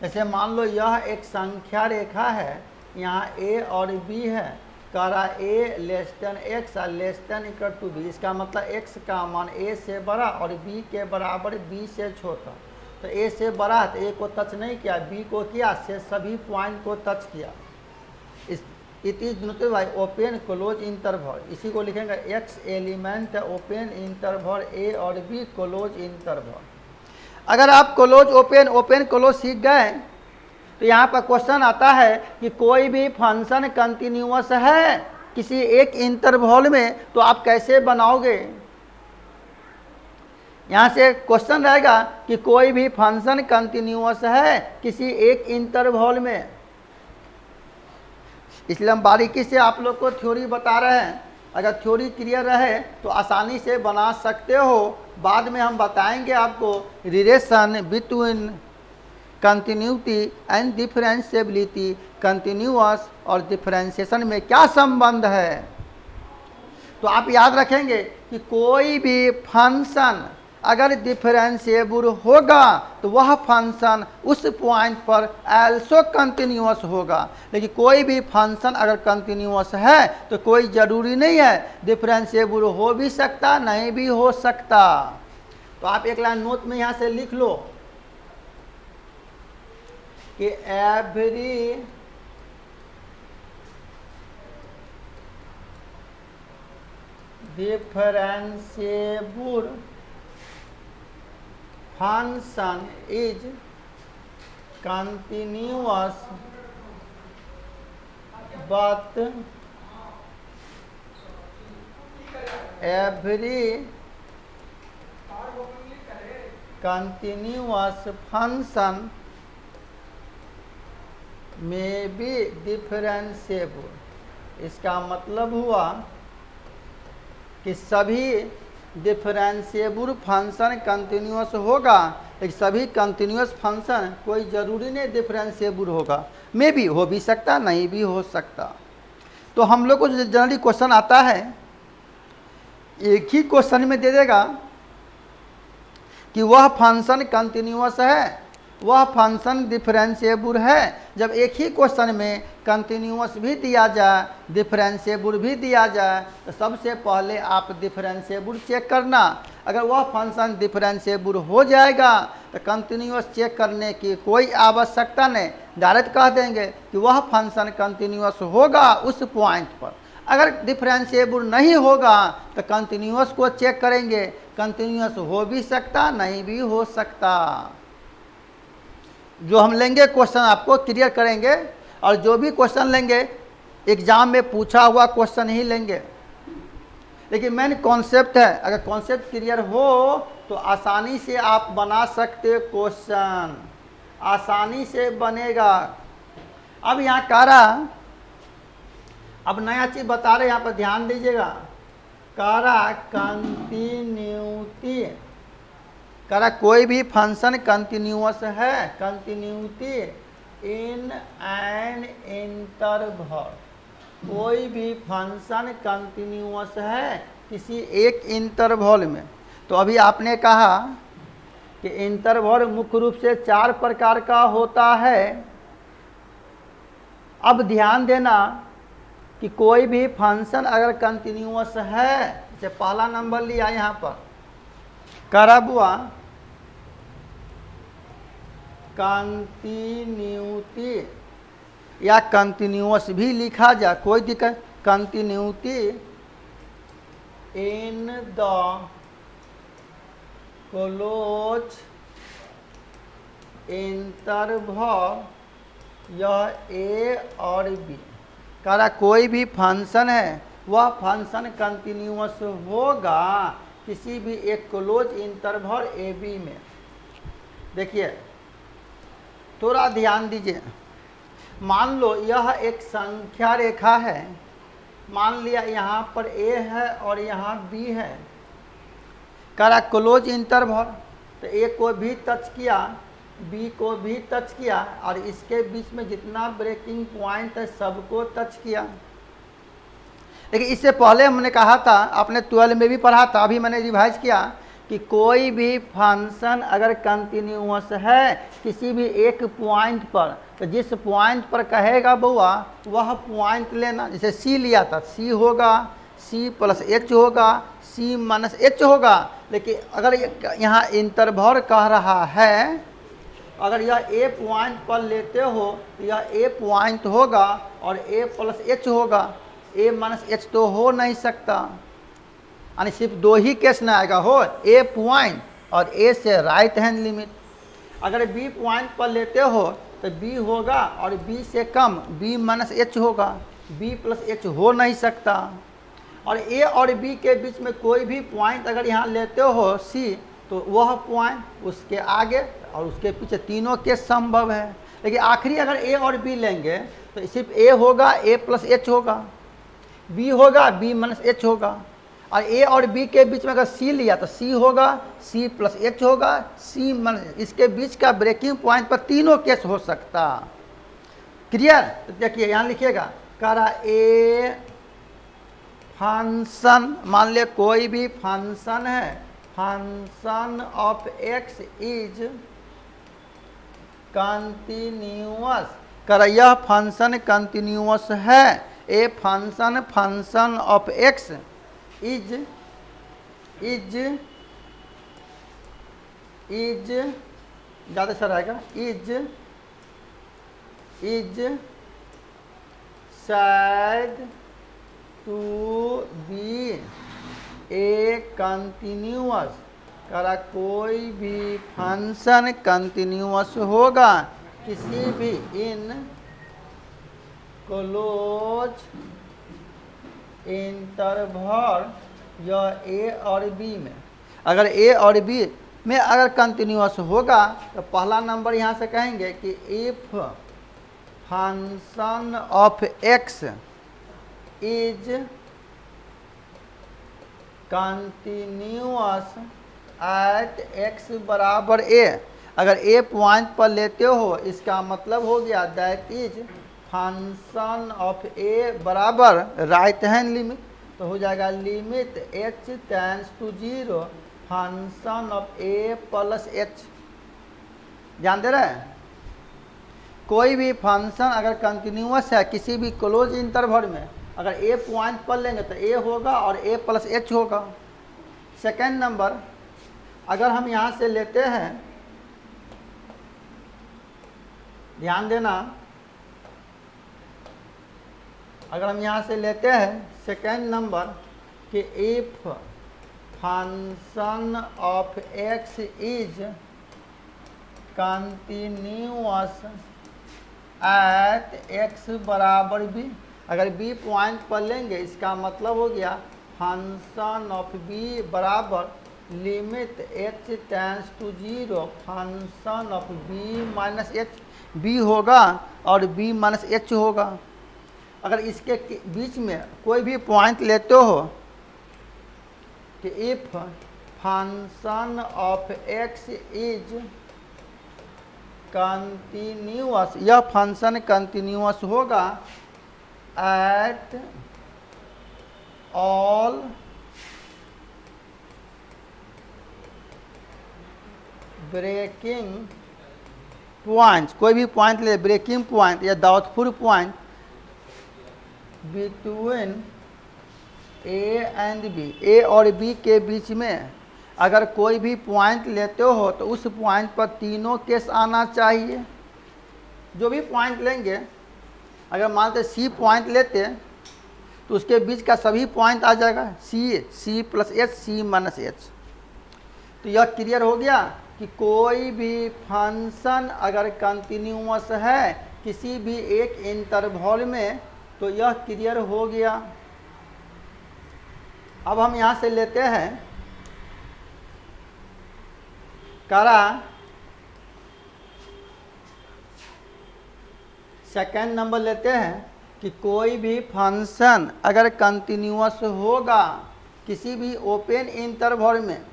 जैसे मान लो यह एक संख्या रेखा है, यहाँ ए और बी है, कह रहा ए लेस देन एक्स और less than equal to B. इसका मतलब एक्स का मान ए से बड़ा और बी के बराबर बी से छोटा। तो ए से बड़ा है तो ए को टच नहीं किया, बी को किया, से सभी पॉइंट को टच किया। It is noted bye open close interval. इसी को लिखेंगे एक्स एलिमेंट ओपन इंटरवल ए और बी क्लोज इंटरवल। अगर आप क्लोज ओपन क्लोज सीख गए तो यहाँ पर क्वेश्चन आता है कि कोई भी फंक्शन कंटिन्यूअस है किसी एक इंटरवल में, तो आप कैसे बनाओगे? यहाँ से क्वेश्चन रहेगा कि कोई भी फंक्शन कंटिन्यूअस है किसी एक इंटरवल में। इसलिए हम बारीकी से आप लोग को थ्योरी बता रहे हैं। अगर थ्योरी क्लियर रहे तो आसानी से बना सकते हो। बाद में हम बताएंगे आपको relation between continuity and differentiability, continuous और डिफरेंशिएशन में क्या संबंध है। तो आप याद रखेंगे कि कोई भी फंक्शन अगर डिफरेंशिएबल होगा तो वह फंक्शन उस पॉइंट पर एल्सो कंटिन्यूअस होगा। लेकिन कोई भी फंक्शन अगर कंटिन्यूअस है तो कोई ज़रूरी नहीं है, डिफरेंशिएबल हो भी सकता नहीं भी हो सकता। तो आप एक लाइन नोट में यहाँ से लिख लो कि every differentiable function is continuous but every continuous function may be differentiable। इसका मतलब हुआ कि सभी डिफरेंशिएबल फंक्शन कंटिन्यूअस होगा, लेकिन सभी कंटिन्यूअस फंक्शन कोई ज़रूरी नहीं डिफरेंशिएबल होगा, मे भी हो भी सकता नहीं भी हो सकता। तो हम लोग को जो जनरली क्वेश्चन आता है एक ही क्वेश्चन में दे देगा कि वह फंक्शन कंटिन्यूअस है, वह फंक्शन डिफरेंशिएबल है। जब एक ही क्वेश्चन में कंटिन्यूअस भी दिया जाए डिफरेंशिएबल भी दिया जाए तो सबसे पहले आप डिफरेंशिएबल चेक करना। अगर वह फंक्शन डिफरेंशिएबल हो जाएगा तो कंटिन्यूअस चेक करने की कोई आवश्यकता नहीं, डायरेक्ट कह देंगे कि वह फंक्शन कंटिन्यूअस होगा उस पॉइंट पर। अगर डिफरेंशिएबल नहीं होगा तो कंटिन्यूअस को चेक करेंगे, कंटिन्यूअस हो भी सकता नहीं भी हो सकता। जो हम लेंगे क्वेश्चन आपको क्लियर करेंगे, और जो भी क्वेश्चन लेंगे एग्जाम में पूछा हुआ क्वेश्चन ही लेंगे। लेकिन मेन कॉन्सेप्ट है, अगर कॉन्सेप्ट क्लियर हो तो आसानी से आप बना सकते क्वेश्चन, आसानी से बनेगा। अब यहाँ कह रहा, अब नया चीज़ बता रहे, यहाँ पर ध्यान दीजिएगा। कह रहा कंटिन्यूटी, कह रहा कोई भी फंक्शन कंटिन्यूअस है, कंटिन्यूटी इन एन इंटरवल, कोई भी फंक्शन कंटिन्यूअस है किसी एक इंटरवल में। तो अभी आपने कहा कि इंटरवल मुख्य रूप से 4 प्रकार का होता है। अब ध्यान देना कि कोई भी फंक्शन अगर कंटिन्यूअस है, जैसे पहला नंबर लिया यहाँ पर करा बुआ कंटिन्यूटी या कंटिन्यूअस भी लिखा जा, कोई दिक्कत। Continuity in the close interval, यह ए और बी करा कोई भी फंक्शन है वह फंक्शन कंटिन्यूअस होगा किसी भी एक क्लोज इंटरवल ए बी में। देखिए थोड़ा ध्यान दीजिए, मान लो यह एक संख्या रेखा है, मान लिया यहाँ पर ए है और यहाँ बी है, करा क्लोज इंटरवल, तो ए को भी टच किया, बी को भी टच किया और इसके बीच में जितना ब्रेकिंग पॉइंट है सबको टच किया। लेकिन इससे पहले हमने कहा था, आपने 12 में भी पढ़ा था, अभी मैंने रिवाइज किया कि कोई भी फंक्शन अगर कंटिन्यूअस है किसी भी एक पॉइंट पर, तो जिस पॉइंट पर कहेगा बउआ वह पॉइंट लेना। जैसे सी लिया था, सी होगा, सी प्लस एच होगा, सी माइनस एच होगा। लेकिन अगर यहाँ इंटरवल कह रहा है, अगर यह ए पॉइंट पर लेते हो तो यह ए पॉइंट होगा और ए प्लस एच होगा, ए माइनस एच तो हो नहीं सकता, यानी सिर्फ दो ही केस में आएगा, हो ए पॉइंट और ए से राइट हैंड लिमिट। अगर बी पॉइंट पर लेते हो तो बी होगा और बी से कम बी माइनस एच होगा, बी प्लस एच हो नहीं सकता। और ए और बी के बीच में कोई भी पॉइंट अगर यहाँ लेते हो सी, तो वह पॉइंट उसके आगे और उसके पीछे तीनों केस संभव है। लेकिन आखिरी अगर ए और बी लेंगे तो सिर्फ ए होगा, ए प्लस एच होगा, बी होगा, बी माइनस एच होगा। और ए और बी के बीच में अगर सी लिया तो सी होगा, सी प्लस एच होगा, सी माइनस, इसके बीच का ब्रेकिंग पॉइंट पर तीनों केस हो सकता। क्लियर? तो देखिए यहाँ लिखिएगा, करा ए फंक्शन, मान ले कोई भी फंक्शन है, function of x is continuous, करा यह फंक्शन कंटिन्यूअस है, ए फंक्शन ऑफ एक्स इज ज़्यादा सर आएगा, is said to be A continuous, करा कोई भी फंक्शन कंटिन्यूअस होगा किसी भी इन क्लोज इंटरवल या ए और बी में। अगर ए और बी में अगर कंटिन्यूअस होगा तो पहला नंबर यहाँ से कहेंगे कि if function of x is continuous at x बराबर ए। अगर ए पॉइंट पर लेते हो इसका मतलब हो गया that is function of a बराबर राइट हैंड लिमिट, तो हो जाएगा limit h tends to 0 function of a plus h. ध्यान दे रहे हैं, कोई भी फंक्शन अगर कंटिन्यूअस है किसी भी क्लोज इंटरवल में, अगर ए पॉइंट पर लेंगे तो ए होगा और ए प्लस एच होगा। सेकेंड नंबर, अगर हम यहाँ से लेते हैं, ध्यान देना, अगर हम यहाँ से लेते हैं सेकेंड नंबर कि if function of x is continuous at x बराबर बी। अगर बी पॉइंट पर लेंगे इसका मतलब हो गया फंक्शन ऑफ बी बराबर limit h tends to 0 function of b minus h. B होगा और बी माइनस एच होगा। अगर इसके बीच में कोई भी पॉइंट लेते हो कि if function of x is continuous, यह फंक्शन कंटिन्यूअस होगा एट ऑल ब्रेकिंग पॉइंट, कोई भी पॉइंट ले, ब्रेकिंग पॉइंट या doubtful point between A and B, A और बी के बीच में अगर कोई भी पॉइंट लेते हो तो उस पॉइंट पर तीनों केस आना चाहिए। जो भी पॉइंट लेंगे, अगर मानते सी पॉइंट लेते तो उसके बीच का सभी पॉइंट आ जाएगा, सी प्लस एच, सी माइनस एच। तो यह क्लियर हो गया कि कोई भी फंक्शन अगर कंटिन्यूअस है किसी भी एक इंटरवल में, तो यह क्लियर हो गया। अब हम यहाँ से लेते हैं करा सेकेंड नंबर लेते हैं कि कोई भी फंक्शन अगर कंटिन्यूअस होगा किसी भी ओपन इंटरवल में,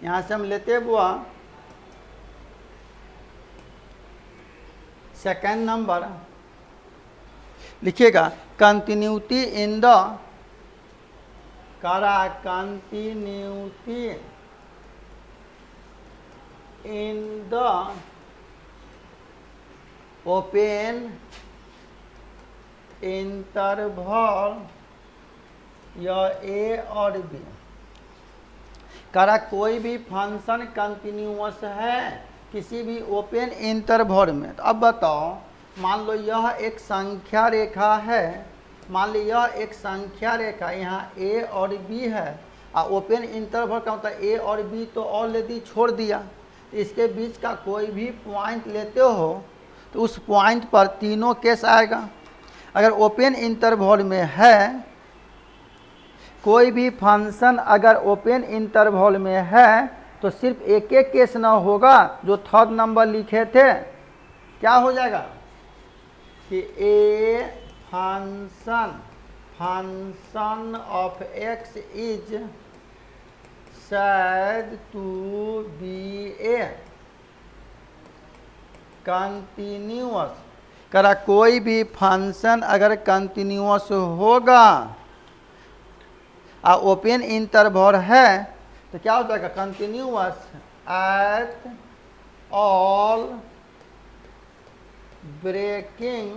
यहाँ से हम लेते बुआ सेकेंड नंबर, लिखिएगा कंटिन्यूटी इन द करा continuity in the open interval या ए और बी। करा कोई भी फंक्शन कंटिन्यूअस है किसी भी ओपन इंटरवल में। तो अब बताओ, मान लो यह एक संख्या रेखा है, मान लो यह एक संख्या रेखा, यहाँ ए और बी है, और ओपन इंटरवल का मतलब ए और बी तो ऑलरेडी छोड़ दिया। तो इसके बीच का कोई भी पॉइंट लेते हो तो उस पॉइंट पर तीनों केस आएगा। अगर ओपन इंटरवल में है, कोई भी फंक्शन अगर ओपन इंटरवल में है तो सिर्फ एक एक केस ना होगा जो थर्ड नंबर लिखे थे। क्या हो जाएगा कि ए function of x is said to be a continuous। करा कोई भी फंक्शन अगर कंटिन्यूअस होगा और ओपन इंटरवल है तो क्या हो जाएगा, continuous at all breaking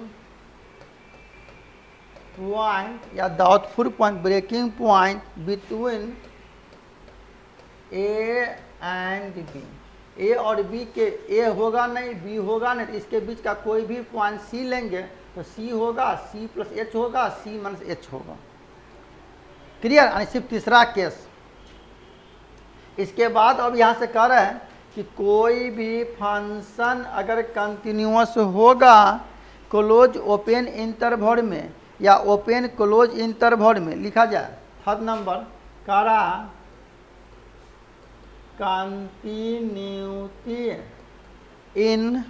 point या doubtful point, breaking point between A and B. A और बी के, ए होगा नहीं, बी होगा नहीं, तो इसके बीच का कोई भी पॉइंट सी लेंगे तो सी होगा, सी प्लस एच होगा, सी माइनस एच होगा। क्लियर? यानी सिर्फ तीसरा केस। इसके बाद अब यहाँ से कह रहे हैं कि कोई भी फंक्शन अगर कंटिन्यूअस होगा क्लोज ओपन इंटरवल में या ओपन क्लोज इंटरवल में, लिखा जाए थर्ड नंबर करा continuity in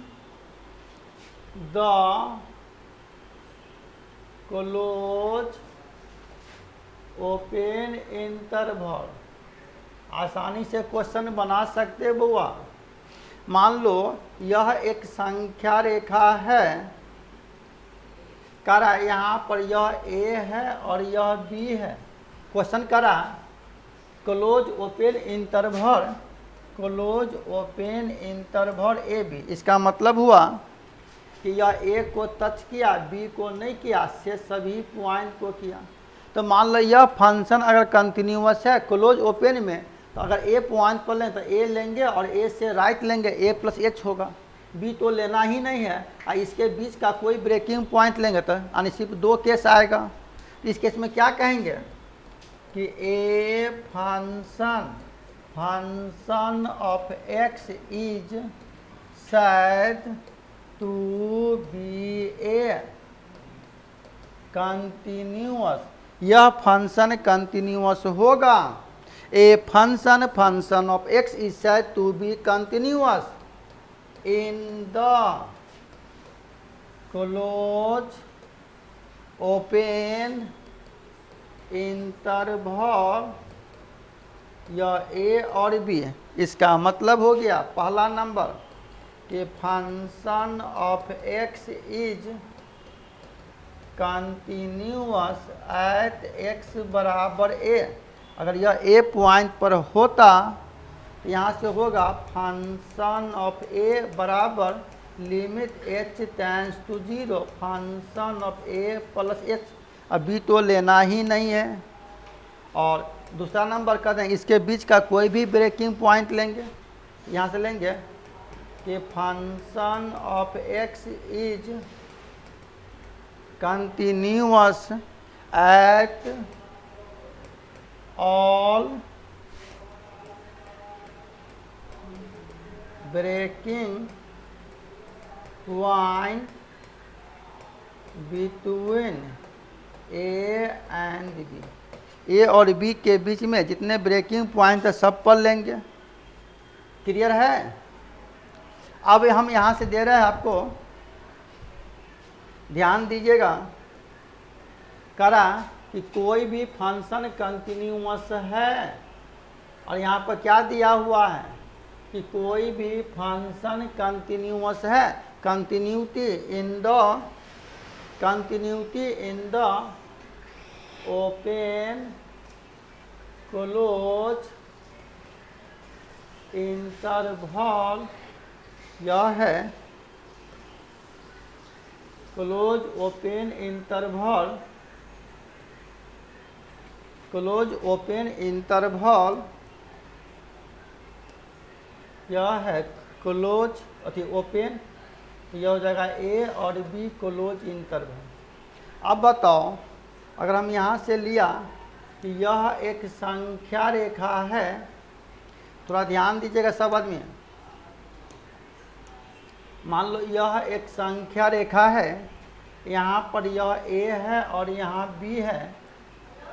the closed open interval। आसानी से क्वेश्चन बना सकते बुआ। मान लो यह एक संख्या रेखा है, करा यहाँ पर यह ए है और यह बी है। क्वेश्चन करा close open interval, close open interval a b. इसका मतलब हुआ कि यह ए को टच किया, बी को नहीं किया, से सभी पॉइंट को किया। तो मान लो यह फंक्शन अगर कंटिन्यूअस है क्लोज ओपन में, तो अगर ए पॉइंट पर लें तो ए लेंगे और ए से राइट लेंगे, ए प्लस एच होगा। बी तो लेना ही नहीं है, और इसके बीच का कोई ब्रेकिंग पॉइंट लेंगे तो यानी सिर्फ दो केस आएगा। इस केस में क्या कहेंगे कि ए function of x is said to be a continuous। यह फंक्शन कंटिन्यूअस होगा। ए function of x is said to be continuous in the closed open interval या ए और बी। इसका मतलब हो गया पहला नंबर कि function of x is continuous at x बराबर ए। अगर यह ए पॉइंट पर होता तो यहाँ से होगा फंक्शन ऑफ ए बराबर limit h tends to 0 function of a plus h. अब बी तो लेना ही नहीं है। और दूसरा नंबर कहते हैं इसके बीच का कोई भी ब्रेकिंग पॉइंट लेंगे, यहाँ से लेंगे कि function of x is continuous at all breaking point between A and B. A और बी के बीच में जितने ब्रेकिंग पॉइंट है सब पर लेंगे। क्लियर है? अब हम यहाँ से दे रहे हैं आपको, ध्यान दीजिएगा, करा कि कोई भी फंक्शन कंटिन्यूअस है, और यहाँ पर क्या दिया हुआ है कि कोई भी फंक्शन कंटिन्यूअस है, continuity in the open close interval, यह है क्लोज ओपन इंटरवल, यह है क्लोज ओपन, यह हो जाएगा ए और बी क्लोज इंटरवल। अब बताओ, अगर हम यहाँ से लिया कि यह एक संख्या रेखा है, थोड़ा ध्यान दीजिएगा सब आदमी, मान लो यह एक संख्या रेखा है, यहाँ पर यह ए है और यहाँ बी है,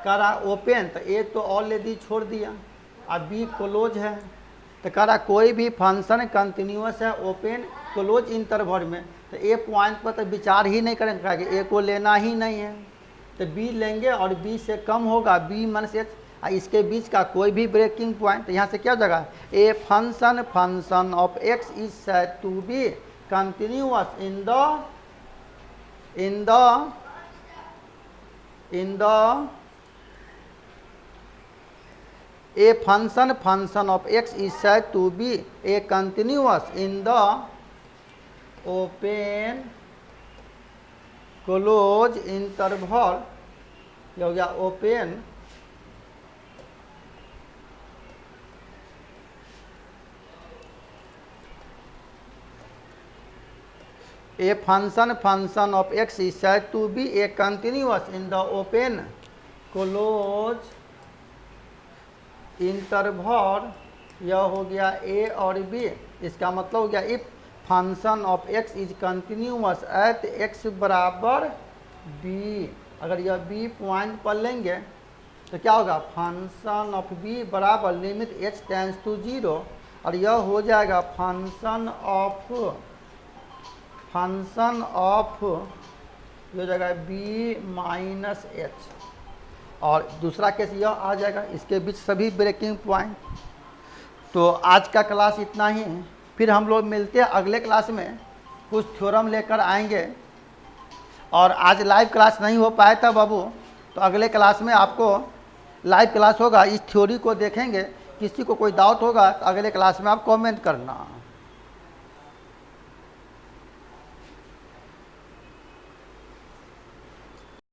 करा ओपन, तो ए तो ऑलरेडी छोड़ दिया, अब बी क्लोज है, तो करा कोई भी फंक्शन कंटिन्यूअस है ओपन क्लोज इंटरवल में, तो ए पॉइंट पर तो विचार ही नहीं करेंगे कि ए को लेना ही नहीं है, तो बी लेंगे और बी से कम होगा बी माइनस एच, इसके बीच का कोई भी ब्रेकिंग पॉइंट, यहाँ से क्या हो जाएगा, a function of x is said to be continuous in the a function of x is said to be a continuous in the open close interval, ये हो गया open a function of x is said to be a continuous in the open close interval, यह हो गया ए और बी, इसका मतलब हो गया if function of x is continuous at x बराबर बी, अगर यह बी पॉइंट पर लेंगे तो क्या होगा, फंक्शन ऑफ बी बराबर लिमिट एच टेंड्स टू 0, और यह हो जाएगा फंक्शन ऑफ ये हो जाएगा बी माइनस एच, और दूसरा केस यह आ जाएगा, इसके बीच सभी ब्रेकिंग पॉइंट। तो आज का क्लास इतना ही है, फिर हम लोग मिलते हैं अगले क्लास में, कुछ थ्योरम लेकर आएंगे, और आज लाइव क्लास नहीं हो पाया था बाबू, तो अगले क्लास में आपको लाइव क्लास होगा, इस थ्योरी को देखेंगे, किसी को कोई डाउट होगा तो अगले क्लास में आप कमेंट करना।